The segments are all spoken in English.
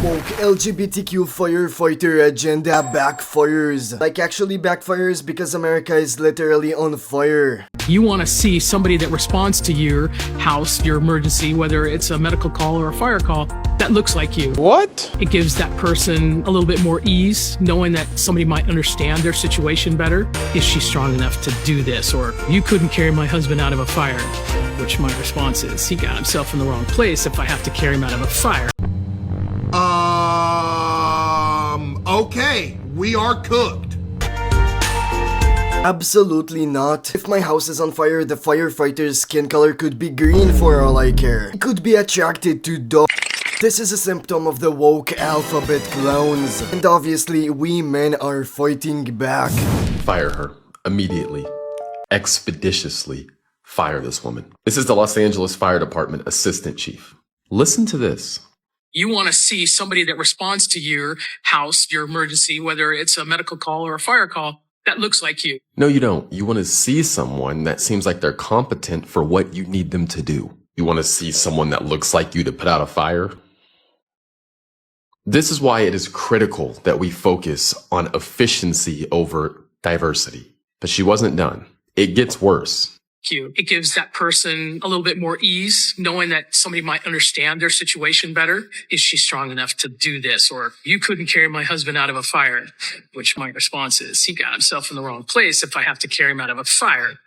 woke LGBTQ firefighter agenda backfires. Like actually backfires because America is literally on fire. You want to see somebody that responds to your house, your emergency, whether it's a medical call or a fire call, that looks like you. What? It gives that person a little bit more ease, knowing that somebody might understand their situation better. Is she strong enough to do this? Or you couldn't carry my husband out of a fire. Which my response is, he got himself in the wrong place if I have to carry him out of a fire. Okay, we are cooked. Absolutely not. If my house is on fire, the firefighter's skin color could be green for all I care. He could be attracted to dogs. This is a symptom of the woke alphabet clowns. And obviously, we men are fighting back. Fire her. Immediately. Expeditiously. Fire this woman. This is the Los Angeles Fire Department Assistant Chief. Listen to this. You want to see somebody that responds to your house, your emergency, whether it's a medical call or a fire call, that looks like you. No, you don't. You want to see someone that seems like they're competent for what you need them to do. You want to see someone that looks like you to put out a fire. This is why it is critical that we focus on efficiency over diversity. But she wasn't done. It gets worse. It gives that person a little bit more ease, knowing that somebody might understand their situation better. Is she strong enough to do this? Or you couldn't carry my husband out of a fire, which my response is, he got himself in the wrong place if I have to carry him out of a fire.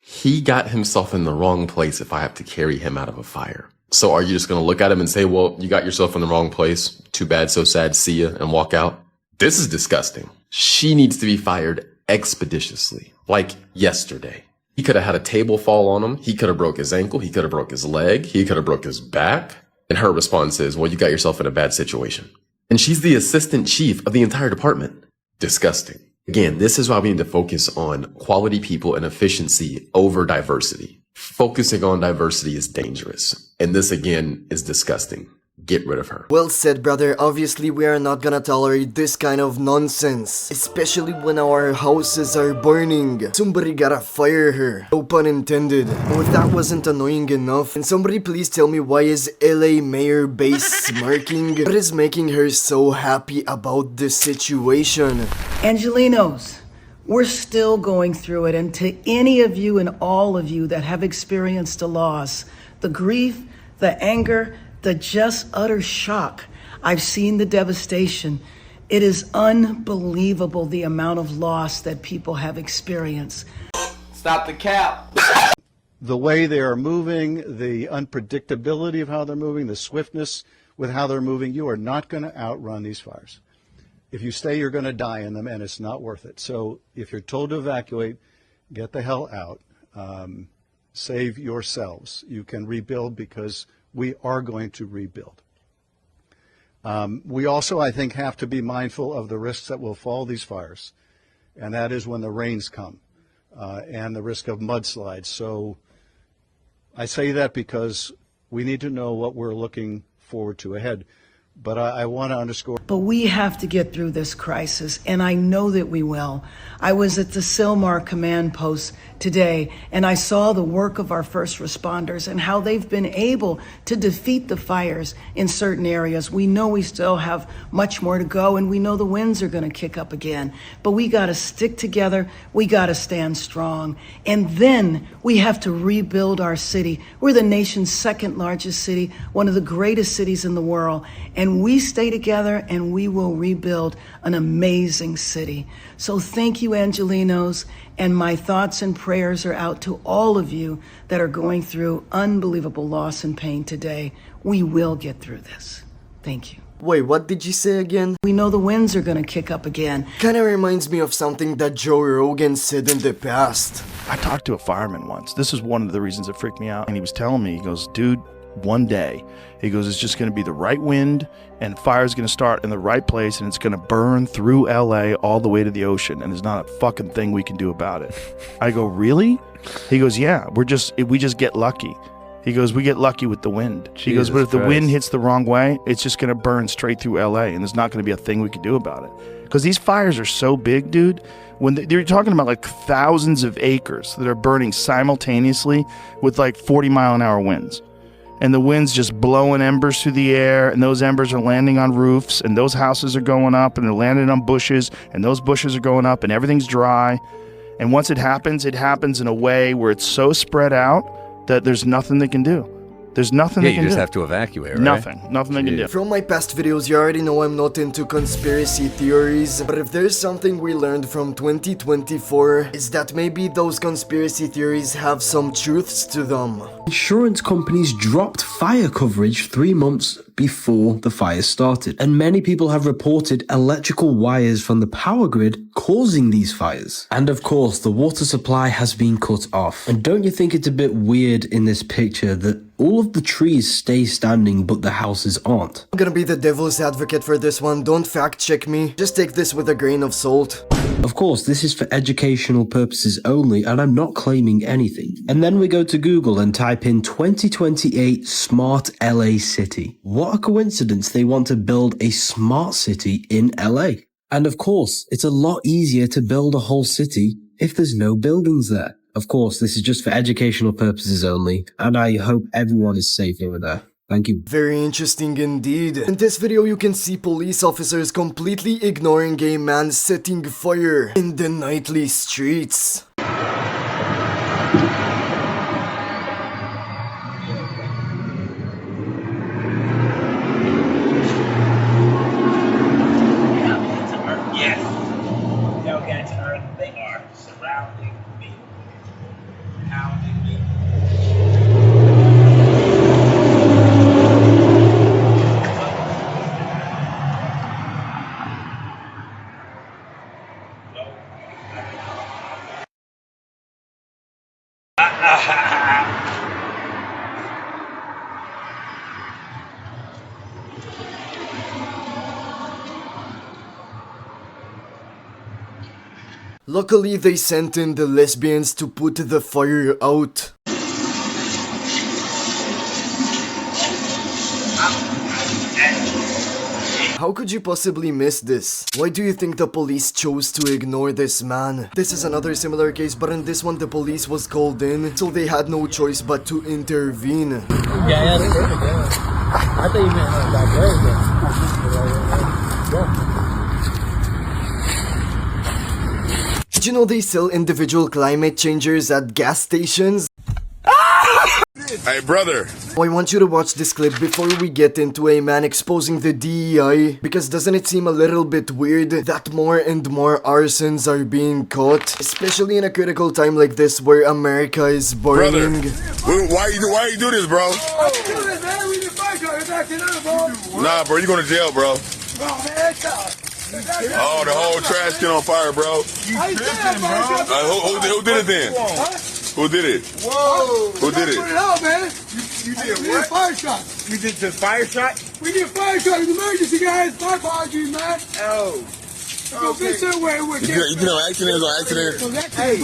He got himself in the wrong place if I have to carry him out of a fire. So are you just going to look at him and say, well, you got yourself in the wrong place. Too bad, so sad, see ya, and walk out? This is disgusting. She needs to be fired expeditiously, like yesterday. He could have had a table fall on him. He could have broke his ankle. He could have broke his leg. He could have broke his back. And her response is, well, you got yourself in a bad situation. And she's the assistant chief of the entire department. Disgusting. Again, this is why we need to focus on quality people and efficiency over diversity. Focusing on diversity is dangerous. And this, again, is disgusting. Get rid of her. Well said, brother. Obviously, we are not gonna tolerate this kind of nonsense. Especially when our houses are burning. Somebody gotta fire her. No pun intended. Oh, if that wasn't annoying enough, can somebody please tell me why is LA Mayor Base smirking? What is making her so happy about this situation? Angelinos, we're still going through it, and to any of you and all of you that have experienced a loss, the grief, the anger, the just utter shock. I've seen the devastation. It is unbelievable the amount of loss that people have experienced. Stop the cap. The way they are moving, the unpredictability of how they're moving, the swiftness with how they're moving, you are not going to outrun these fires. If you stay, you're going to die in them, and it's not worth it. So if you're told to evacuate, get the hell out. Save yourselves. You can rebuild because we are going to rebuild. We also, I think, have to be mindful of the risks that will follow these fires, and that is when the rains come and the risk of mudslides. So I say that because we need to know what we're looking forward to ahead. But I want to underscore. But we have to get through this crisis, and I know that we will. I was at the Sylmar command post today, and I saw the work of our first responders and how they've been able to defeat the fires in certain areas. We know we still have much more to go, and we know the winds are going to kick up again. But we got to stick together. We got to stand strong. And then we have to rebuild our city. We're the nation's second largest city, one of the greatest cities in the world. And we stay together and we will rebuild an amazing city. So thank you, Angelinos. And my thoughts and prayers are out to all of you that are going through unbelievable loss and pain today. We will get through this. Thank you. Wait, what did you say again? We know the winds are going to kick up again. Kinda reminds me of something that Joe Rogan said in the past. I talked to a fireman once. This is one of the reasons it freaked me out. And he was telling me, he goes, dude, one day, he goes, it's just going to be the right wind and fire's going to start in the right place and it's going to burn through LA all the way to the ocean and there's not a fucking thing we can do about it. I go, really? He goes, yeah, we just get lucky. He goes, we get lucky with the wind. He goes, but if the wind hits the wrong way, it's just going to burn straight through LA and there's not going to be a thing we can do about it. Because these fires are so big, dude. When they're talking about like thousands of acres that are burning simultaneously with like 40-mile-an-hour winds. and the wind's just blowing embers through the air, and those embers are landing on roofs, and those houses are going up, and they're landing on bushes, and those bushes are going up, and everything's dry. And once it happens in a way where it's so spread out that there's nothing they can do. There's nothing they can do. You just have to evacuate, right? Nothing they can do. From my past videos, you already know I'm not into conspiracy theories, but if there's something we learned from 2024, is that maybe those conspiracy theories have some truths to them. Insurance companies dropped fire coverage 3 months before the fire started, and many people have reported electrical wires from the power grid causing these fires. And of course, the water supply has been cut off. And don't you think it's a bit weird in this picture that all of the trees stay standing but the houses aren't? I'm gonna be the devil's advocate for this one, don't fact check me, just take this with a grain of salt. Of course, this is for educational purposes only, and I'm not claiming anything. And then we go to Google and type in 2028 Smart LA City. What a coincidence they want to build a smart city in LA. And of course, it's a lot easier to build a whole city if there's no buildings there. Of course, this is just for educational purposes only, and I hope everyone is safe over there. Thank you. Very interesting indeed. In this video you can see police officers completely ignoring a man setting fire in the nightly streets. Yes. Tell Cat to Earth they are surrounding me. Pounding me. Luckily they sent in the lesbians to put the fire out. How could you possibly miss this? Why do you think the police chose to ignore this man? This is another similar case, but in this one the police was called in, so they had no choice but to intervene. I thought you meant that. Did you know they sell individual climate changers at gas stations? Hey, brother. I want you to watch this clip before we get into a man exposing the DEI, because doesn't it seem a little bit weird that more and more arsons are being caught, especially in a critical time like this where America is burning? Brother, why you do this, bro? Nah, bro, you going to jail, bro. Oh, the whole trash can on fire, bro. Who did it then? Who did it? Whoa! Who did it? Put it out, man. You did what? Fire shot. You did the fire shot? We did fire shot. It's emergency, guys. My apologies, man. Oh. Okay. You know, accident is on accident. Hey.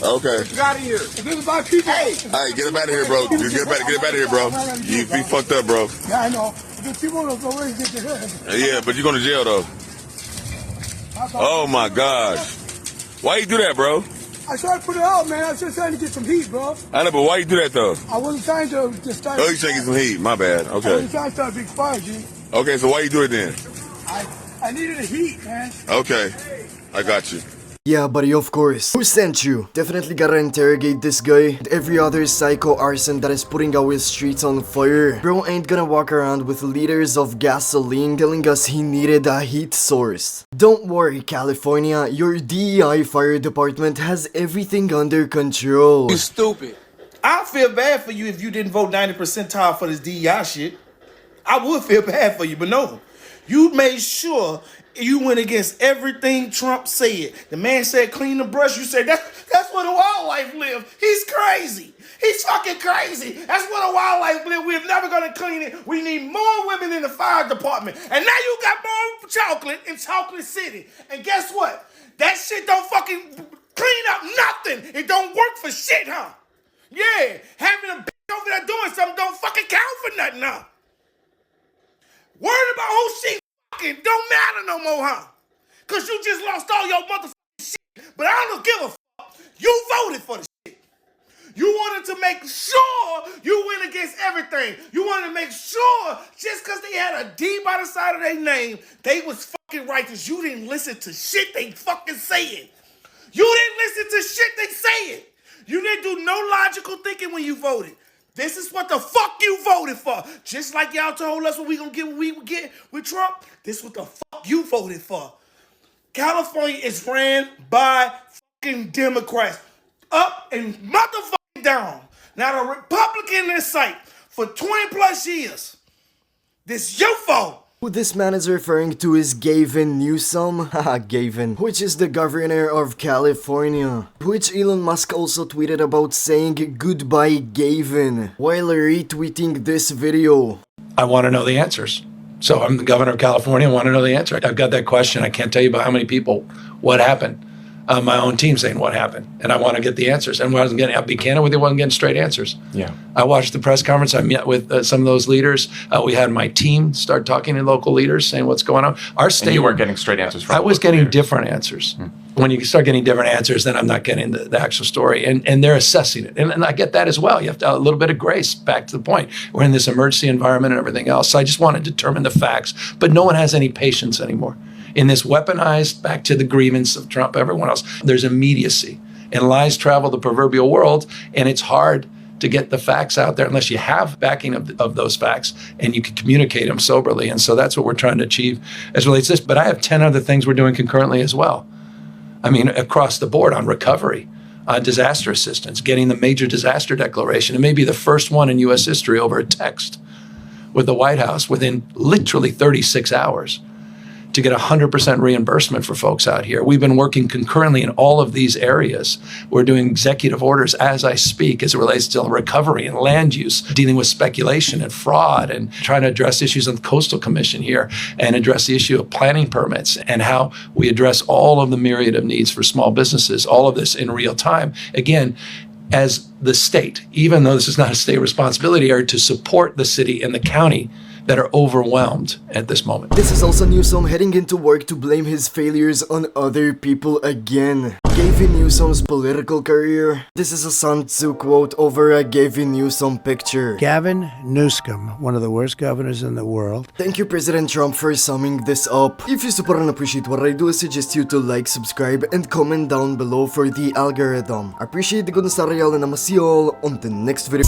Okay. Get out of here. If it's about people. Hey, get him out of here, bro. Get up out of here, bro. You be fucked up, bro. Yeah, I know. If people don't go away, get their head. Yeah, but you're going to jail, though. Oh, my gosh. Why you do that, bro? I tried to put it out, man. I was just trying to get some heat, bro. I know, but why you do that, though? I wasn't trying to just start. Oh, you trying to get some heat. My bad. Okay. I wasn't trying to start a big fire, G. Okay, so why you do it then? I needed a heat, man. Okay. I got you. Yeah, buddy, of course. Who sent you? Definitely gotta interrogate this guy and every other psycho arson that is putting our streets on fire. Bro ain't gonna walk around with liters of gasoline telling us he needed a heat source. Don't worry, California, your DEI fire department has everything under control. You stupid. I feel bad for you if you didn't vote 90 percentile for this DEI shit. I would feel bad for you, but no. You made sure you went against everything Trump said. The man said clean the brush. You said that's where the wildlife live. He's crazy. He's fucking crazy. That's where the wildlife live. We're never gonna clean it. We need more women in the fire department. And now you got more chocolate in Chocolate City. And guess what? That shit don't fucking clean up nothing. It don't work for shit, huh? Yeah, having a bitch over there doing something don't fucking count for nothing, huh? Worried about who she fucking don't matter no more, huh? Cause you just lost all your motherfucking shit. But I don't give a fuck. You voted for the shit. You wanted to make sure you went against everything. You wanted to make sure just because they had a D by the side of their name, they was fucking righteous. You didn't listen to shit they fucking saying. You didn't listen to shit they saying. You didn't do no logical thinking when you voted. This is what the fuck you voted for. Just like y'all told us what we gonna get when we get with Trump. This is what the fuck you voted for. California is ran by fucking Democrats. Up and motherfucking down. Not a Republican in sight for 20 plus years. This your fault. Who this man is referring to is Gavin Newsom, haha Gavin, which is the governor of California, which Elon Musk also tweeted about saying goodbye Gavin, while retweeting this video. I want to know the answers. So I'm the governor of California, I want to know the answer. I've got that question, I can't tell you about how many people, what happened. My own team saying what happened, and I want to get the answers. And I'll be candid with you, I wasn't getting straight answers. Yeah. I watched the press conference. I met with some of those leaders. We had my team start talking to local leaders, saying what's going on. Our state. And you weren't getting straight answers from. I was getting leaders. different answers. When you start getting different answers, then I'm not getting the actual story, and they're assessing it, and I get that as well. You have to a little bit of grace. Back to the point, we're in this emergency environment and everything else. So I just want to determine the facts, but no one has any patience anymore. In this weaponized, back to the grievance of Trump, everyone else, there's immediacy. And lies travel the proverbial world, and it's hard to get the facts out there unless you have backing of those facts and you can communicate them soberly. And so that's what we're trying to achieve as relates to this. But I have 10 other things we're doing concurrently as well. I mean, across the board on recovery, on disaster assistance, getting the major disaster declaration. It may be the first one in U.S. history over a text with the White House within literally 36 hours. To get 100% reimbursement for folks out here. We've been working concurrently in all of these areas. We're doing executive orders as I speak as it relates to recovery and land use, dealing with speculation and fraud, and trying to address issues on the Coastal Commission here and address the issue of planning permits and how we address all of the myriad of needs for small businesses, all of this in real time. Again, as the state, even though this is not a state responsibility, are to support the city and the county that are overwhelmed at this moment. This is also Newsom heading into work to blame his failures on other people again. Gavin Newsom's political career. This is a Sun Tzu quote over a Gavin Newsom picture. Gavin Newsom, one of the worst governors in the world. Thank you, President Trump, for summing this up. If you support and appreciate what I do, I suggest you to like, subscribe, and comment down below for the algorithm. I appreciate the goodness, and I'll see you all on the next video.